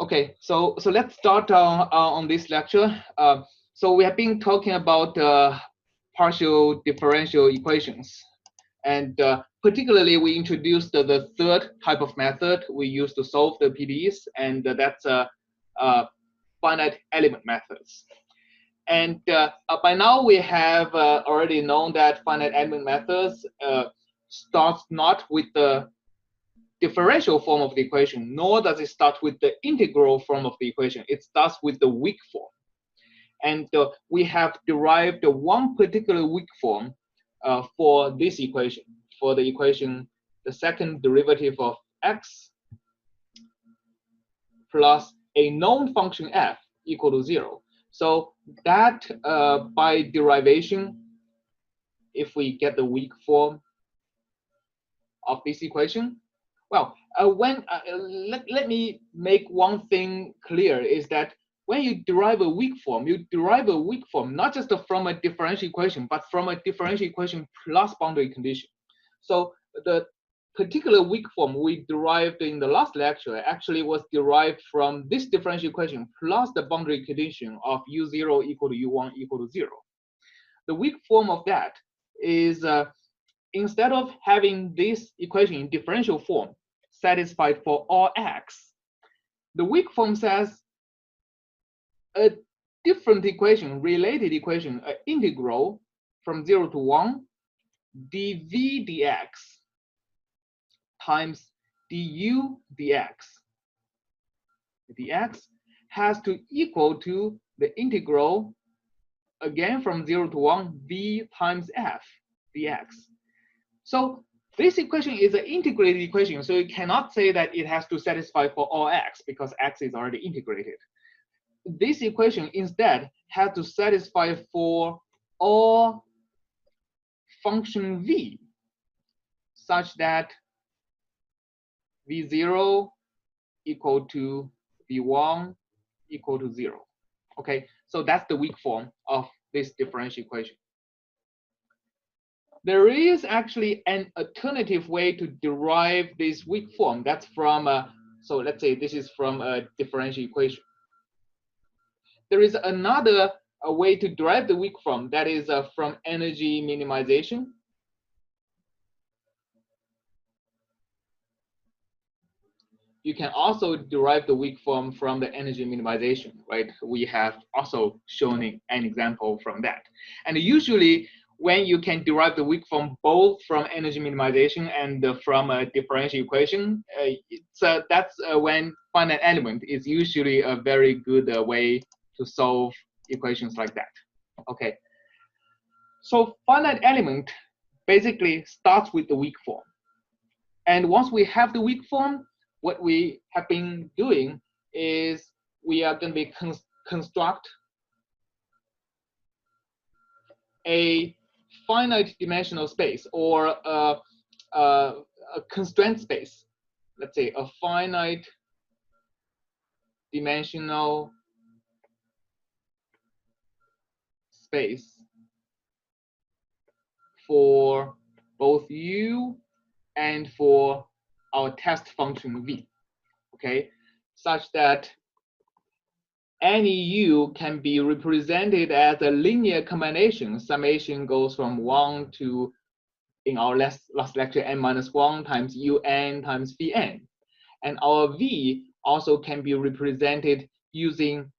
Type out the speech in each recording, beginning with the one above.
Okay, so let's start on this lecture. So we have been talking about partial differential equations, and particularly we introduced the third type of method we use to solve the PDEs, and that's finite element methods. And by now we have already known that finite element methods starts not with the differential form of the equation, nor does it start with the integral form of the equation. It starts with the weak form. And we have derived one particular weak form for this equation, for the equation, the second derivative of x plus a known function f equal to 0. So that by derivation, if we get the weak form of this equation, well, let me make one thing clear is that when you derive a weak form, you derive a weak form not just from a differential equation, but from a differential equation plus boundary condition. So the particular weak form we derived in the last lecture actually was derived from this differential equation plus the boundary condition of u0 equal to u1 equal to 0. The weak form of that is instead of having this equation in differential form satisfied for all x, the weak form says a different equation, related equation, an integral from 0 to 1 dv dx times du dx. dx has to equal to the integral, again from 0 to 1, v times f dx. So this equation is an integrated equation, so you cannot say that it has to satisfy for all x because x is already integrated. This equation instead has to satisfy for all function v such that v0 equal to v1 equal to 0. Okay, so that's the weak form of this differential equation. There is actually an alternative way to derive this weak form. That's from, so let's say this is from a differential equation. There is another way to derive the weak form, that is from energy minimization. You can also derive the weak form from the energy minimization, right? We have also shown an example from that. And usually, when you can derive the weak form both from energy minimization and from a differential equation, that's when finite element is usually a very good way to solve equations like that. Okay. So finite element basically starts with the weak form. And once we have the weak form, what we have been doing is we are going to be construct a finite dimensional space, or a constraint space. Let's say a finite dimensional space for both u and for our test function v, okay, such that any u can be represented as a linear combination. Summation goes from 1 to, in our last lecture, n-1 times un times vn. And our v also can be represented using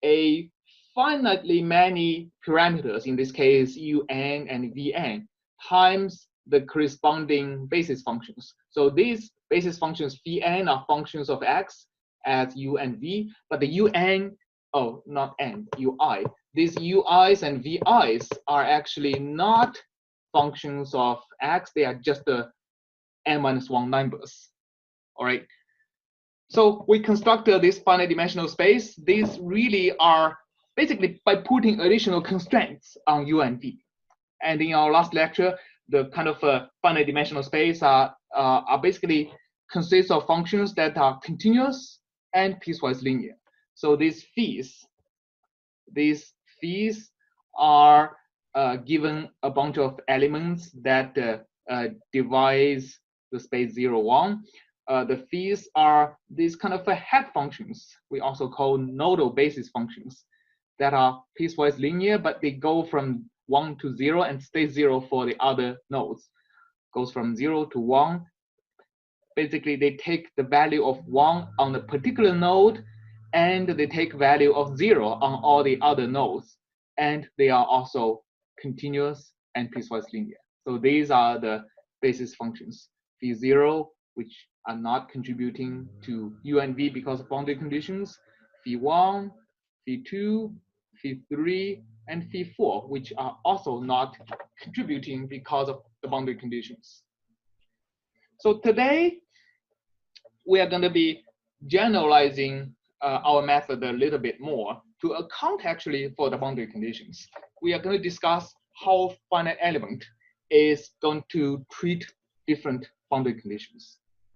a finitely many parameters, in this case un and vn, times the corresponding basis functions. So these basis functions vn are functions of x as u and v, but the un, oh, not n, ui. These ui's and vi's are actually not functions of x, they are just the n-1 numbers. All right. So we constructed this finite dimensional space. These really are basically by putting additional constraints on u and v. And in our last lecture, the kind of finite dimensional space are basically consists of functions that are continuous and piecewise linear. So these phis are given a bunch of elements that divides the space 0, 1. the phis are these kind of head functions we also call nodal basis functions that are piecewise linear, but they go from 1 to 0 and stay 0 for the other nodes. Goes from 0 to 1. Basically, they take the value of 1 on a particular node, and they take value of 0 on all the other nodes. And they are also continuous and piecewise linear. So these are the basis functions. phi0, which are not contributing to U and V because of boundary conditions, phi1, phi2, phi3, and phi4, which are also not contributing because of the boundary conditions. So today, we are going to be generalizing our method a little bit more to account actually for the boundary conditions. We are going to discuss how finite element is going to treat different boundary conditions.